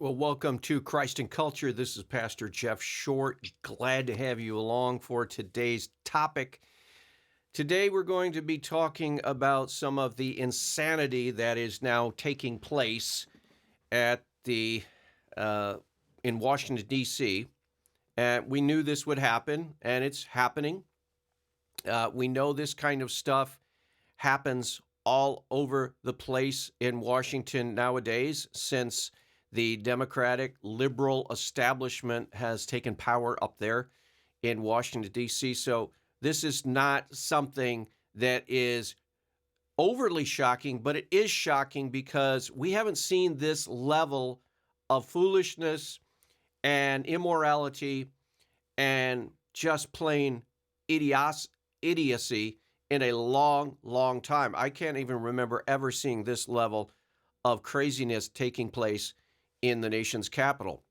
Well, welcome to Christ and Culture. This is Pastor Jeff Short. Glad to have you along for today's topic. Today, we're going to be talking about some of the insanity that is now taking place at the in Washington D.C. And we knew this would happen, and it's happening. We know this kind of stuff happens all over the place in Washington nowadays since the Democratic liberal establishment has taken power up there in Washington, D.C. So this is not something that is overly shocking, but it is shocking because we haven't seen this level of foolishness and immorality and just plain idiocy in a long, long time. I can't even remember ever seeing this level of craziness taking place in the nation's capital.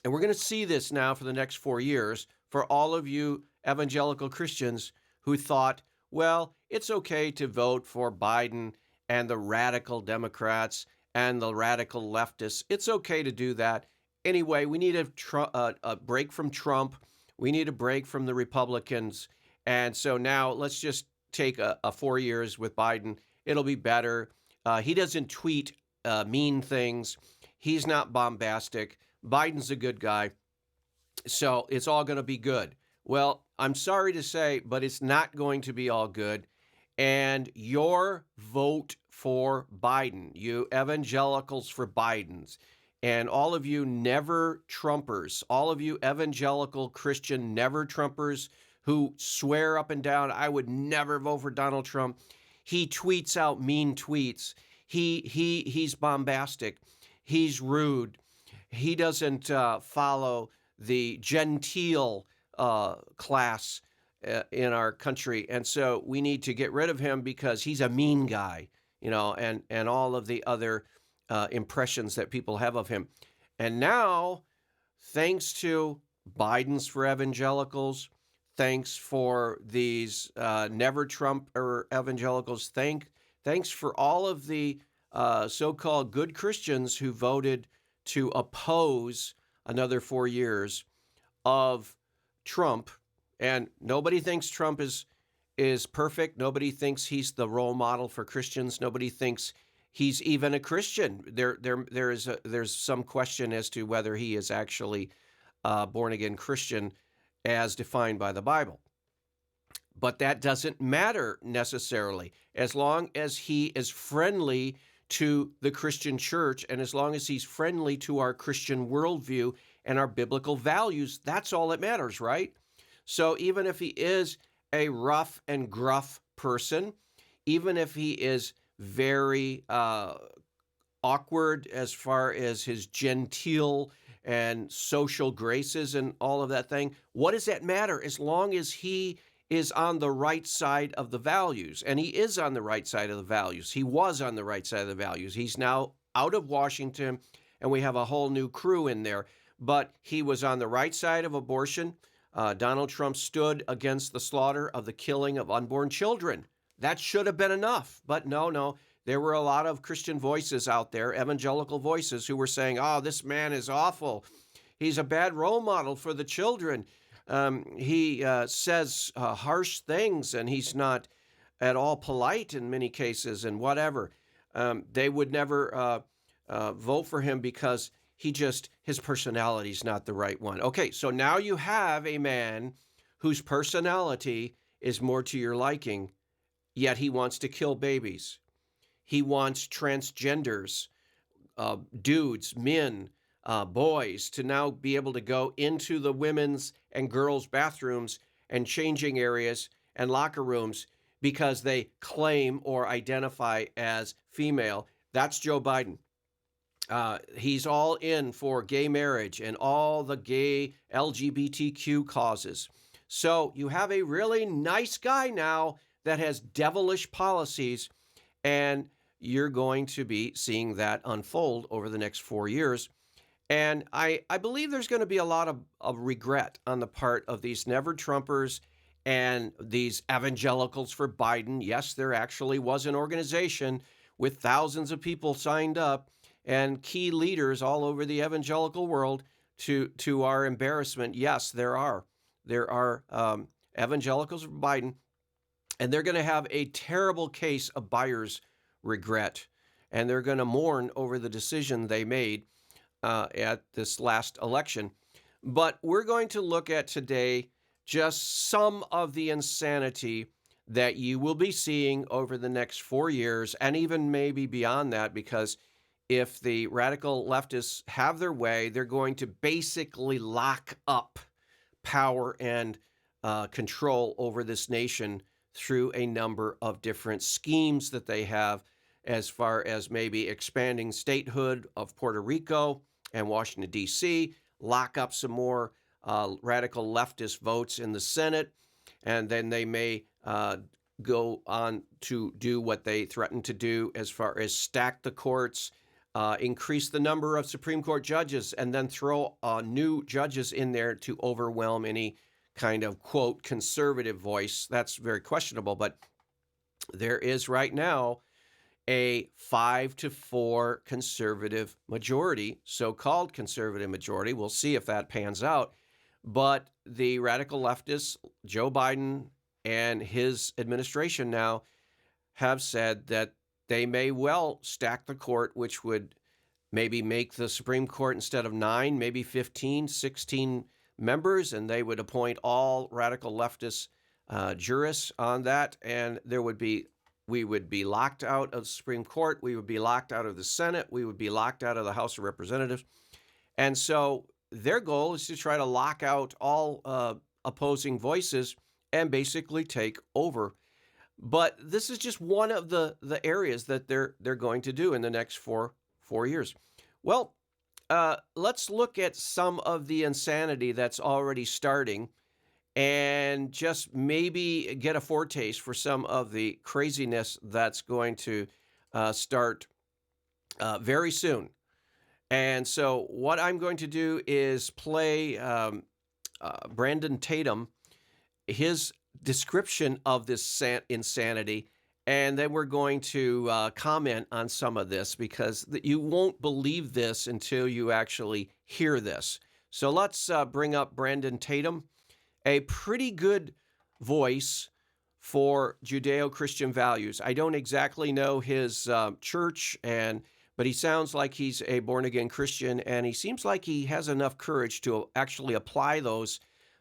And we're going to see this now for the next 4 years for all of you evangelical Christians who thought, well, it's okay to vote for Biden and the radical Democrats and the radical leftists. It's okay to do that. Anyway, we need a break from Trump. We need a break from the Republicans. And so now let's just take a 4 years with Biden. It'll be better. He doesn't tweet mean things. He's not bombastic. Biden's a good guy. So it's all going to be good. Well, I'm sorry to say, but it's not going to be all good. And your vote for Biden, you evangelicals for Biden's, and all of you never Trumpers, all of you evangelical Christian never Trumpers who swear up and down, I would never vote for Donald Trump. He tweets out mean tweets. He's bombastic. He's rude. He doesn't follow the genteel class in our country. And so we need to get rid of him because he's a mean guy, and all of the other impressions that people have of him. And now, thanks to Biden's for evangelicals, thanks for these never Trump or evangelicals, thanks for all of the so-called good Christians who voted to oppose another 4 years of Trump. And nobody thinks Trump is perfect. Nobody thinks he's the role model for Christians. Nobody thinks he's even a Christian. There's some question as to whether he is actually a born-again Christian as defined by the Bible. But that doesn't matter necessarily, as long as he is friendly to the Christian church and as long as he's friendly to our Christian worldview and our biblical values. That's all that matters, right? So even if he is a rough and gruff person, even if he is very awkward as far as his genteel and social graces and all of that thing, what does that matter as long as he is on the right side of the values? And he is on the right side of the values. He was on the right side of the values. He's now out of Washington, and we have a whole new crew in there. But he was on the right side of abortion. Donald Trump stood against the slaughter of the killing of unborn children. That should have been enough. But no. There were a lot of Christian voices out there, evangelical voices, who were saying, oh, this man is awful. He's a bad role model for the children. He says harsh things, and he's not at all polite in many cases and whatever. They would never vote for him because his personality is not the right one. Okay, so now you have a man whose personality is more to your liking, yet he wants to kill babies. He wants transgenders, dudes, men, boys, to now be able to go into the women's and girls' bathrooms and changing areas and locker rooms because they claim or identify as female. That's Joe Biden. He's all in for gay marriage and all the gay LGBTQ causes. So you have a really nice guy now that has devilish policies, and you're going to be seeing that unfold over the next 4 years. And I believe there's going to be a lot of regret on the part of these never Trumpers and these evangelicals for Biden. Yes, there actually was an organization with thousands of people signed up, and key leaders all over the evangelical world. To our embarrassment, yes, there are. There are evangelicals for Biden, and they're going to have a terrible case of buyer's regret, and they're going to mourn over the decision they made at this last election. But we're going to look at today just some of the insanity that you will be seeing over the next 4 years, and even maybe beyond that, because if the radical leftists have their way, they're going to basically lock up power and control over this nation through a number of different schemes that they have, as far as maybe expanding statehood of Puerto Rico and Washington, D.C., lock up some more radical leftist votes in the Senate, and then they may go on to do what they threatened to do as far as stack the courts, increase the number of Supreme Court judges, and then throw new judges in there to overwhelm any kind of, quote, conservative voice. That's very questionable, but there is right now a 5-4 conservative majority, so-called conservative majority. We'll see if that pans out. But the radical leftists, Joe Biden and his administration now, have said that they may well stack the court, which would maybe make the Supreme Court, instead of 9, maybe 15, 16 members, and they would appoint all radical leftist jurists on that, and we would be locked out of the Supreme Court, we would be locked out of the Senate, we would be locked out of the House of Representatives. And so their goal is to try to lock out all opposing voices and basically take over. But this is just one of the areas that they're going to do in the next four years. Well, let's look at some of the insanity that's already starting, and just maybe get a foretaste for some of the craziness that's going to start very soon. And so what I'm going to do is play Brandon Tatum, his description of this insanity, and then we're going to comment on some of this, because you won't believe this until you actually hear this. So let's bring up Brandon Tatum, a pretty good voice for Judeo-Christian values. I don't exactly know his church, but he sounds like he's a born-again Christian, and he seems like he has enough courage to actually apply those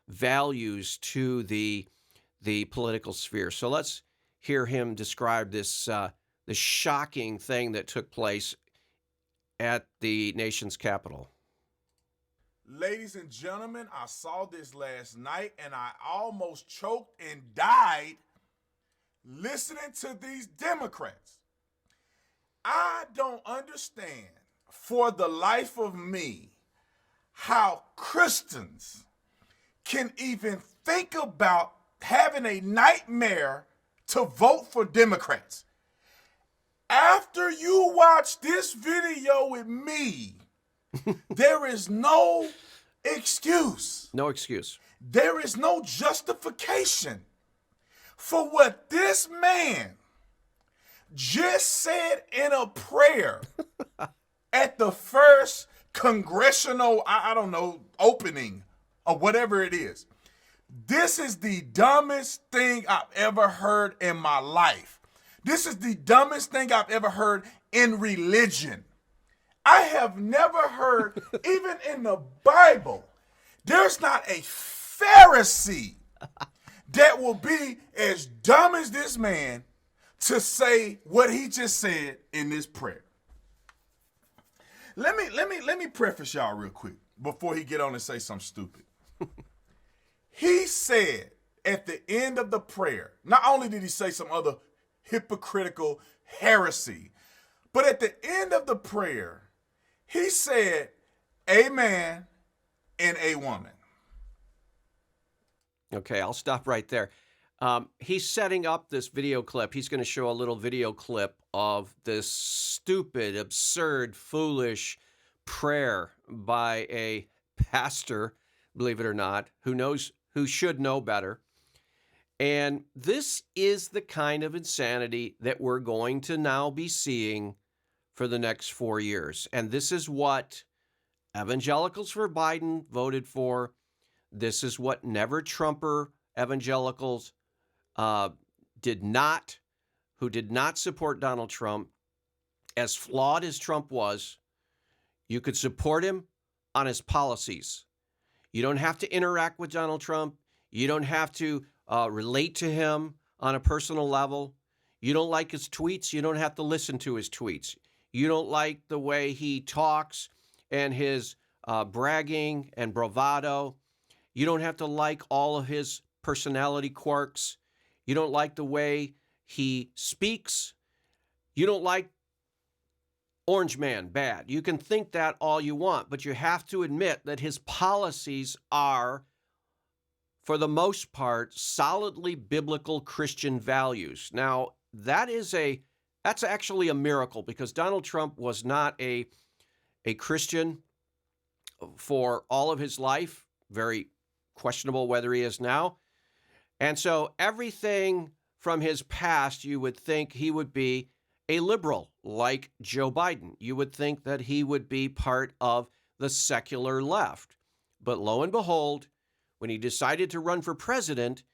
values to the political sphere. So let's hear him describe this shocking thing that took place at the nation's capital. Ladies and gentlemen, I saw this last night and I almost choked and died listening to these Democrats. I don't understand for the life of me how Christians can even think about having a nightmare to vote for Democrats. After you watch this video with me, there is no excuse. No excuse. There is no justification for what this man just said in a prayer at the first congressional, opening or whatever it is. This is the dumbest thing I've ever heard in my life. This is the dumbest thing I've ever heard in religion. I have never heard, even in the Bible, there's not a Pharisee that will be as dumb as this man to say what he just said in this prayer. Let me preface y'all real quick before he get on and say something stupid. He said at the end of the prayer, not only did he say some other hypocritical heresy, but at the end of the prayer, he said, "Amen and a woman." Okay, I'll stop right there. He's setting up this video clip. He's going to show a little video clip of this stupid, absurd, foolish prayer by a pastor, believe it or not, who should know better. And this is the kind of insanity that we're going to now be seeing for the next 4 years. And this is what evangelicals for Biden voted for. This is what never Trumper evangelicals who did not support Donald Trump. As flawed as Trump was, you could support him on his policies. You don't have to interact with Donald Trump. You don't have to relate to him on a personal level. You don't like his tweets. You don't have to listen to his tweets. You don't like the way he talks and his bragging and bravado. You don't have to like all of his personality quirks. You don't like the way he speaks. You don't like Orange Man bad. You can think that all you want, but you have to admit that his policies are, for the most part, solidly biblical Christian values. Now, that's actually a miracle, because Donald Trump was not a Christian for all of his life. Very questionable whether he is now. And so everything from his past, you would think he would be a liberal like Joe Biden. You would think that he would be part of the secular left. But lo and behold, when he decided to run for president,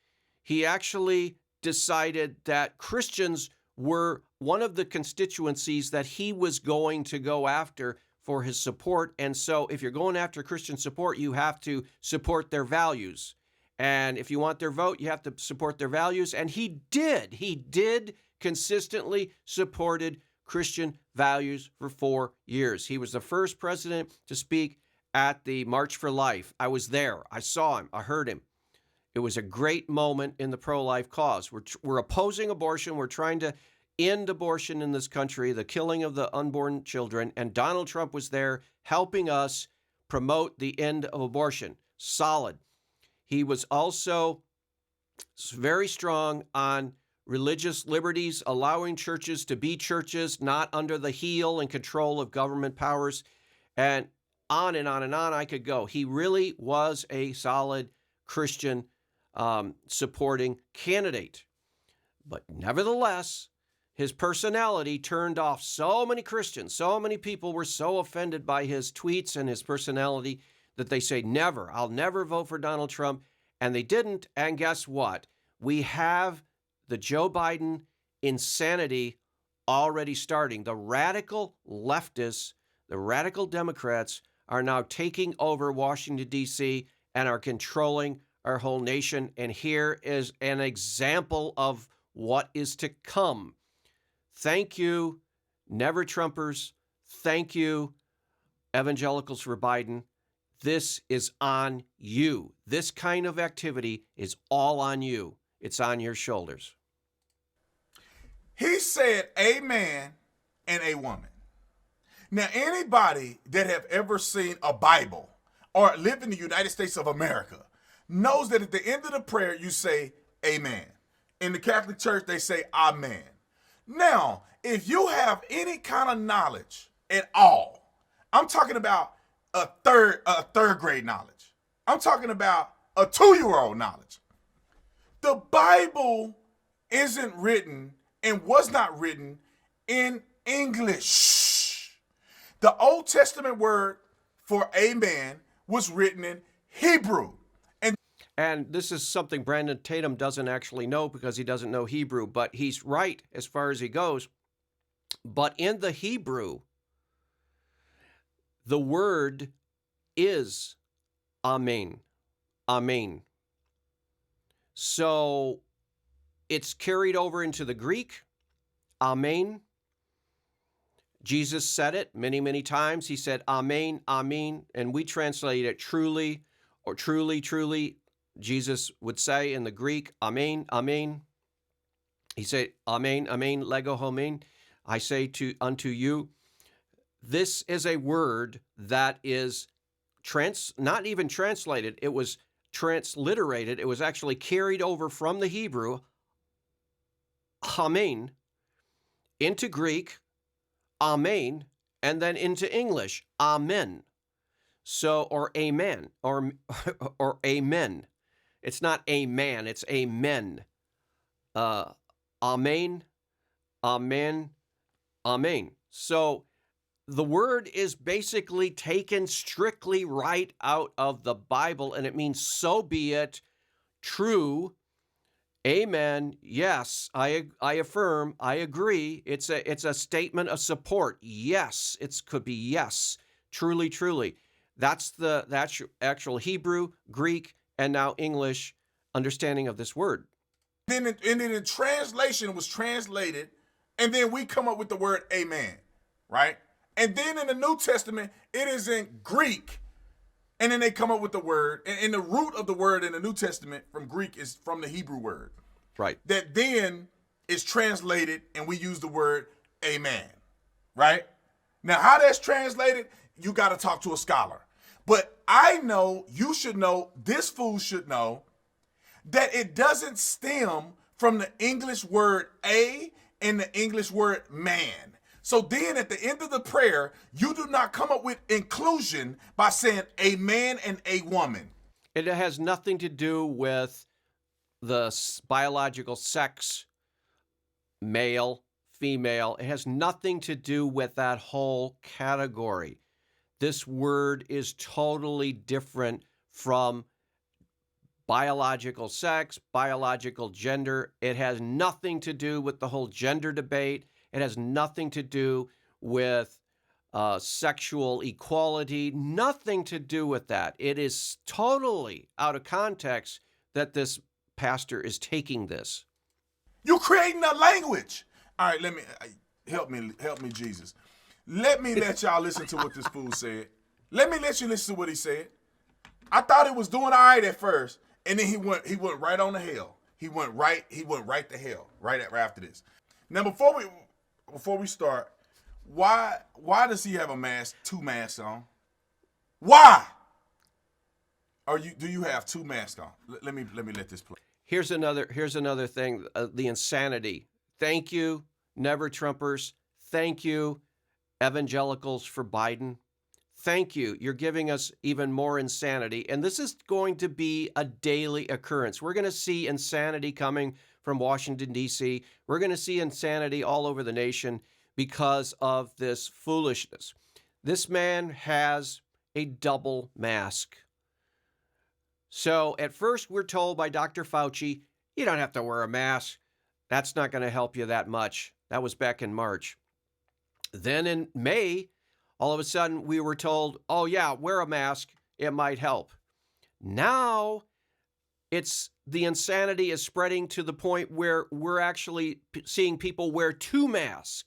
he actually decided that Christians were one of the constituencies that he was going to go after for his support. And so if you're going after Christian support, you have to support their values. And if you want their vote, you have to support their values. And he did. He did consistently supported Christian values for 4 years. He was the first president to speak at the March for Life. I was there. I saw him. I heard him. It was a great moment in the pro-life cause. We're opposing abortion. We're trying to end abortion in this country, the killing of the unborn children. And Donald Trump was there helping us promote the end of abortion. Solid. He was also very strong on religious liberties, allowing churches to be churches, not under the heel and control of government powers, and on and on and on I could go. He really was a solid Christian supporting candidate. But nevertheless, his personality turned off so many Christians. So many people were so offended by his tweets and his personality that they say, never, I'll never vote for Donald Trump. And they didn't. And guess what? We have the Joe Biden insanity already starting. The radical leftists, the radical Democrats are now taking over Washington, D.C. and are controlling our whole nation. And here is an example of what is to come. Thank you, Never Trumpers. Thank you, evangelicals for Biden. This is on you. This kind of activity is all on you. It's on your shoulders. He said a man and a woman. Now, anybody that have ever seen a Bible or lived in the United States of America knows that at the end of the prayer, you say amen. In the Catholic Church, they say amen. Now, if you have any kind of knowledge at all, I'm talking about a third grade knowledge. I'm talking about a 2-year-old knowledge. The Bible isn't written and was not written in English. The Old Testament word for amen was written in Hebrew. And this is something Brandon Tatum doesn't actually know because he doesn't know Hebrew, but he's right as far as he goes. But in the Hebrew, the word is amen. Amen. So it's carried over into the Greek, amen. Jesus said it many, many times. He said, amen, amen. And we translate it truly or truly, truly. Jesus would say in the Greek, amen, amen. He said, amen, amen, lego homen. I say unto you. This is a word that is not even translated. It was transliterated. It was actually carried over from the Hebrew, amen, into Greek, amen, and then into English, amen. So, or amen, or amen. It's not a man, it's amen. Amen, amen, amen. So the word is basically taken strictly right out of the Bible, and it means so be it, true, amen, yes, I affirm, I agree. It's a statement of support. Yes, it could be yes, truly, truly. That's the actual Hebrew, Greek, and now English understanding of this word. And then the translation was translated, and then we come up with the word amen, right? And then in the New Testament, it is in Greek, and then they come up with the word, and the root of the word in the New Testament from Greek is from the Hebrew word. Right. That then is translated, and we use the word amen, right? Now, how that's translated, you got to talk to a scholar. But I know, you should know, this fool should know, that it doesn't stem from the English word a and the English word man. So then at the end of the prayer, you do not come up with inclusion by saying a man and a woman. It has nothing to do with the biological sex, male, female. It has nothing to do with that whole category. This word is totally different from biological sex, biological gender. It has nothing to do with the whole gender debate. It has nothing to do with sexual equality, nothing to do with that. It is totally out of context that this pastor is taking this. You're creating a language. All right, help me, Jesus. Let me let y'all listen to what this fool said. Let me let you listen to what he said. I thought it was doing all right at first, and then he went right on to hell. He went right to hell right after this. Now before we start, why does he have a mask, 2 masks on? Why? Do you have 2 masks on? Let me let this play. Here's another thing, the insanity. Thank you, Never Trumpers. Thank you, evangelicals for Biden. Thank you. You're giving us even more insanity. And this is going to be a daily occurrence. We're going to see insanity coming from Washington, D.C. We're going to see insanity all over the nation because of this foolishness. This man has a double mask. So at first we're told by Dr. Fauci, you don't have to wear a mask. That's not going to help you that much. That was back in March. Then in May, all of a sudden we were told, oh yeah, wear a mask. It might help. Now the insanity is spreading to the point where we're actually seeing people wear 2 masks.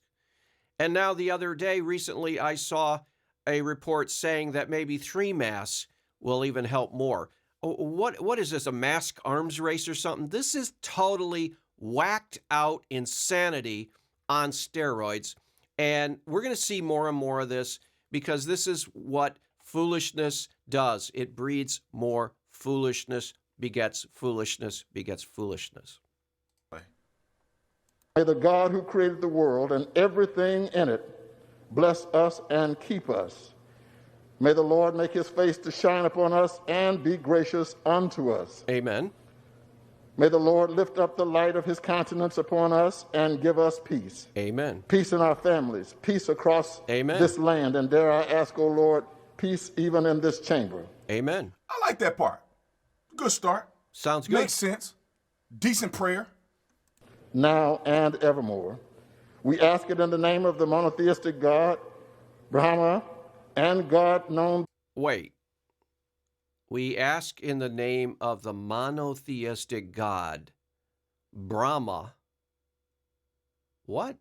And now the other day, recently, I saw a report saying that maybe 3 masks will even help more. What is this, a mask arms race or something? This is totally whacked out insanity on steroids. And we're going to see more and more of this because this is what foolishness does. It breeds more foolishness, begets foolishness, begets foolishness. May the God who created the world and everything in it bless us and keep us. May the Lord make his face to shine upon us and be gracious unto us. Amen. May the Lord lift up the light of his countenance upon us and give us peace. Amen. Peace in our families, peace across Amen. this land, and dare I ask, O Lord, peace even in this chamber. Amen. I like that part. Good start. Sounds good. Makes sense. Decent prayer. Now and evermore. We ask it in the name of the monotheistic God, Brahma, and God known. Wait. We ask in the name of the monotheistic God, Brahma. What?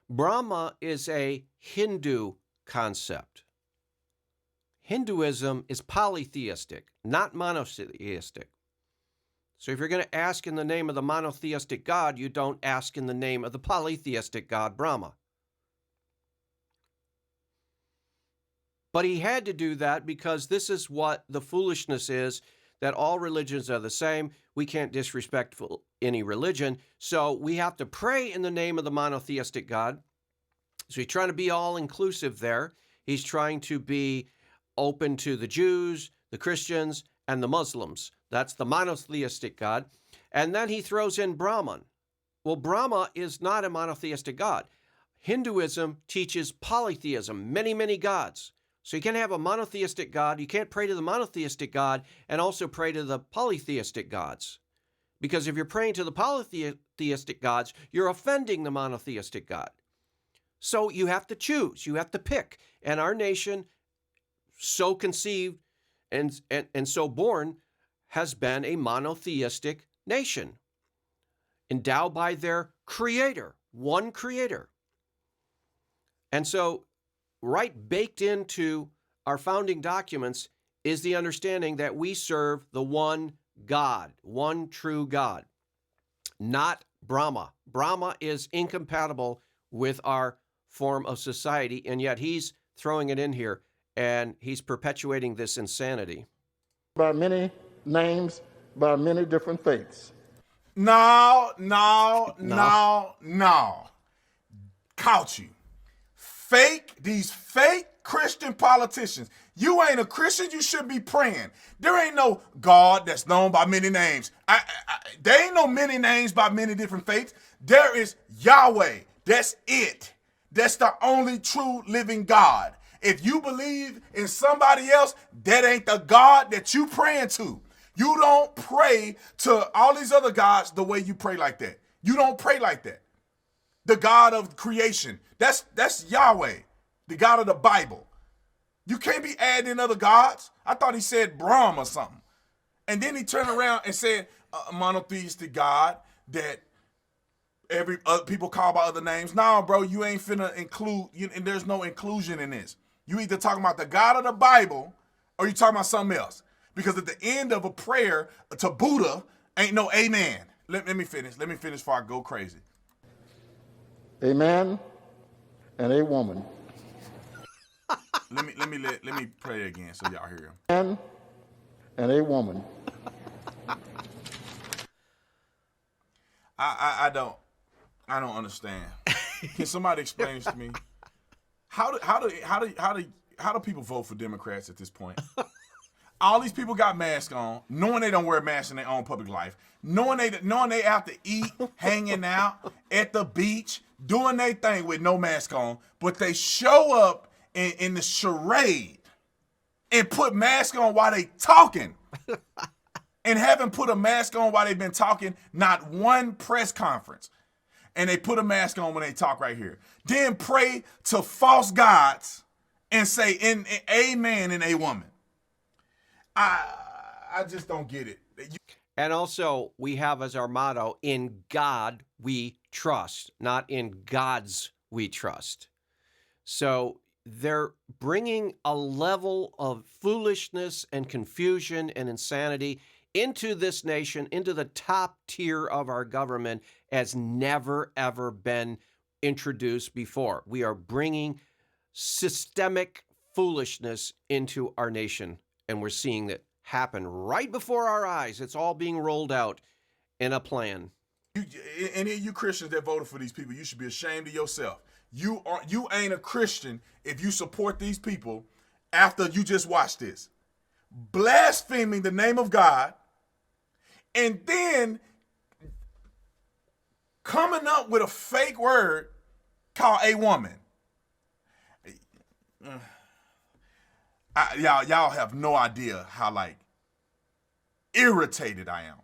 Brahma is a Hindu concept. Hinduism is polytheistic, not monotheistic. So if you're going to ask in the name of the monotheistic God, you don't ask in the name of the polytheistic God, Brahma. But he had to do that because this is what the foolishness is, that all religions are the same. We can't disrespect any religion. So we have to pray in the name of the monotheistic God. So he's trying to be all-inclusive there. He's trying to be open to the Jews, the Christians, and the Muslims. That's the monotheistic God. And then he throws in Brahman. Well, Brahma is not a monotheistic God. Hinduism teaches polytheism, many, many gods. So you can't have a monotheistic God. You can't pray to the monotheistic God and also pray to the polytheistic gods. Because if you're praying to the polytheistic gods, you're offending the monotheistic God. So you have to choose. You have to pick. And our nation, so conceived and so born, has been a monotheistic nation, endowed by their creator, one creator. And so right baked into our founding documents is the understanding that we serve the one God, one true God, not Brahma. Brahma is incompatible with our form of society, and yet he's throwing it in here, and he's perpetuating this insanity. By many names, by many different faiths. No. Caught you. These fake Christian politicians. You ain't a Christian, you should be praying. There ain't no God that's known by many names. There ain't no many names by many different faiths. There is Yahweh. That's it. That's the only true living God. If you believe in somebody else, that ain't the God that you praying to. You don't pray to all these other gods the way you pray like that. You don't pray like that. The God of creation, that's Yahweh, the God of the Bible. You can't be adding in other gods. I thought he said Brahm or something. And then he turned around and said a monotheistic God that people call by other names. No, bro, you ain't finna include, and there's no inclusion in this. You either talking about the God of the Bible or you talking about something else. Because at the end of a prayer to Buddha, ain't no amen. Let me finish. Let me finish before I go crazy. A man and a woman. Let me pray again so y'all hear him. Man and a woman. I don't understand. Can somebody explain this to me? How do people vote for Democrats at this point? All these people got masks on, knowing they don't wear masks in their own public life, knowing they have to eat, hanging out at the beach, doing their thing with no mask on, but they show up in the charade and put mask on while they talking. And haven't put a mask on while they've been talking, not one press conference. And they put a mask on when they talk right here. Then pray to false gods and say in amen in a woman. I just don't get it. And also, we have as our motto, in God we trust, not in gods we trust. So they're bringing a level of foolishness and confusion and insanity into this nation, into the top tier of our government, as never, ever been introduced before. We are bringing systemic foolishness into our nation, and we're seeing it happen right before our eyes. It's all being rolled out in a plan. Any of you Christians that voted for these people, you should be ashamed of yourself. You ain't a Christian if you support these people after you just watched this. Blaspheming the name of God, and then coming up with a fake word called a woman. Y'all have no idea how irritated I am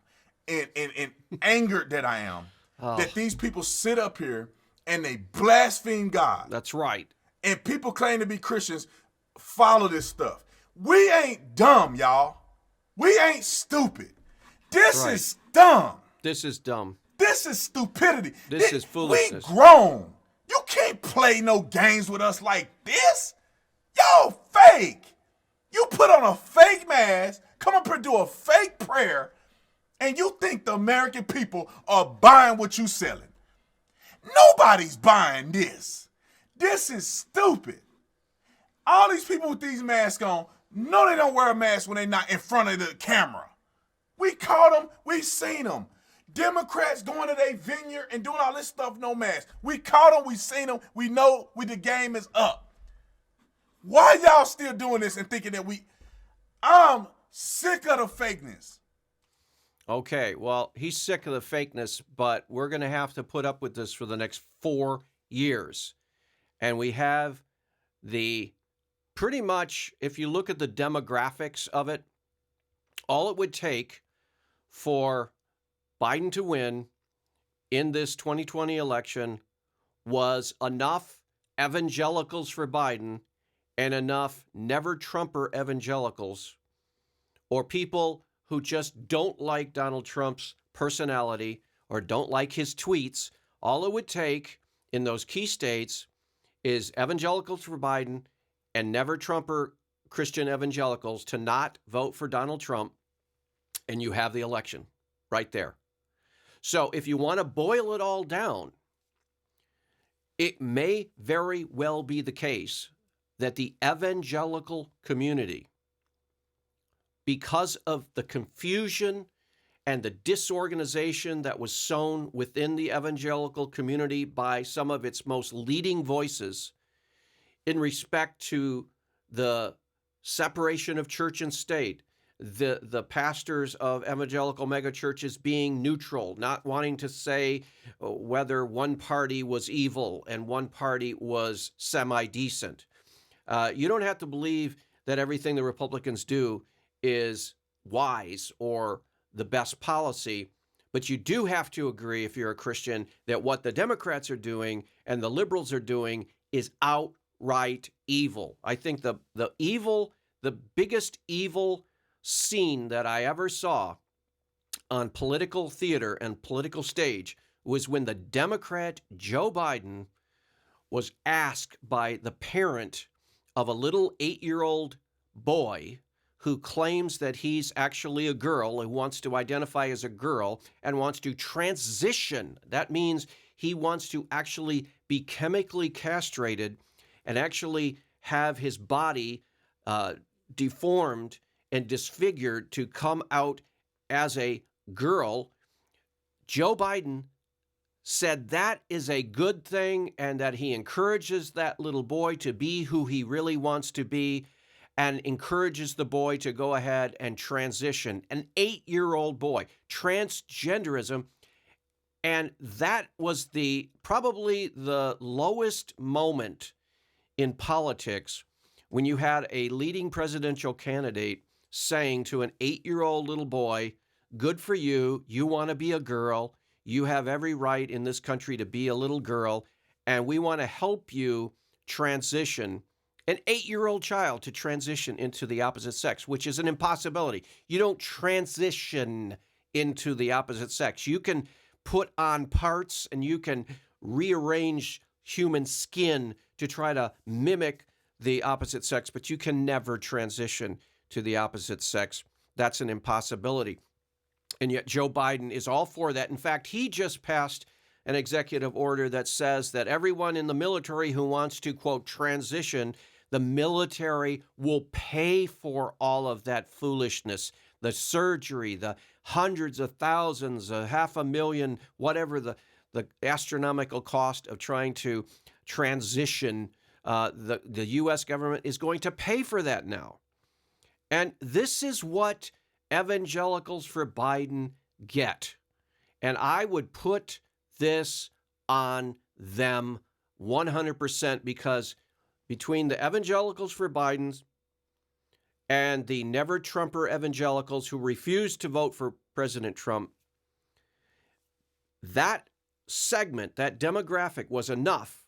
and angered that I am that these people sit up here and they blaspheme God. That's right. And people claim to be Christians follow this stuff. We ain't dumb, y'all. We ain't stupid. This is dumb. This is dumb. This is stupidity. This is foolishness. We grown. You can't play no games with us like this. Y'all fake. You put on a fake mask, come up here and do a fake prayer, and you think the American people are buying what you selling. Nobody's buying this. This is stupid. All these people with these masks on, no, they don't wear a mask when they're not in front of the camera. We caught them. We seen them. Democrats going to their vineyard and doing all this stuff, no mask. We caught them. We seen them. We know the game is up. Why y'all still doing this and thinking that I'm sick of the fakeness. Okay, well, he's sick of the fakeness, but we're going to have to put up with this for the next 4 years. and we have the pretty much, if you look at the demographics of it, all it would take for Biden to win in this 2020 election was enough evangelicals for Biden and enough never-Trumper evangelicals, or people who just don't like Donald Trump's personality or don't like his tweets. All it would take in those key states is evangelicals for Biden and never-Trumper Christian evangelicals to not vote for Donald Trump, and you have the election right there. So if you want to boil it all down, it may very well be the case that the evangelical community, because of the confusion and the disorganization that was sown within the evangelical community by some of its most leading voices in respect to the separation of church and state, the pastors of evangelical megachurches being neutral, not wanting to say whether one party was evil and one party was semi-decent. You don't have to believe that everything the Republicans do is wise or the best policy, but you do have to agree, if you're a Christian, that what the Democrats are doing and the liberals are doing is outright evil. I think the biggest evil scene that I ever saw on political theater and political stage was when the Democrat Joe Biden was asked by the parent of a little 8-year-old boy who claims that he's actually a girl, who wants to identify as a girl and wants to transition. That means he wants to actually be chemically castrated and actually have his body deformed and disfigured to come out as a girl. Joe Biden said that is a good thing and that he encourages that little boy to be who he really wants to be and encourages the boy to go ahead and transition. An 8-year-old boy, transgenderism. And that was probably the lowest moment in politics when you had a leading presidential candidate saying to an 8-year-old little boy, good for you, you want to be a girl, you have every right in this country to be a little girl, and we want to help you transition. An 8-year-old child to transition into the opposite sex, which is an impossibility. You don't transition into the opposite sex. You can put on parts and you can rearrange human skin to try to mimic the opposite sex, but you can never transition to the opposite sex. That's an impossibility. And yet Joe Biden is all for that. In fact, he just passed an executive order that says that everyone in the military who wants to, quote, transition, the military will pay for all of that foolishness, the surgery, the hundreds of thousands, $500,000, whatever the astronomical cost of trying to transition. The U.S. government is going to pay for that now. And this is what evangelicals for Biden get. And I would put this on them 100%, because between the evangelicals for Biden and the never-Trumper evangelicals who refuse to vote for President Trump, that segment, that demographic was enough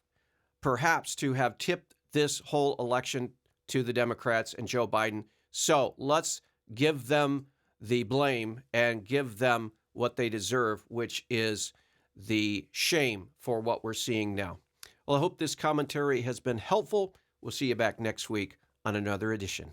perhaps to have tipped this whole election to the Democrats and Joe Biden. So let's give them the blame and give them what they deserve, which is the shame for what we're seeing now. Well, I hope this commentary has been helpful. We'll see you back next week on another edition.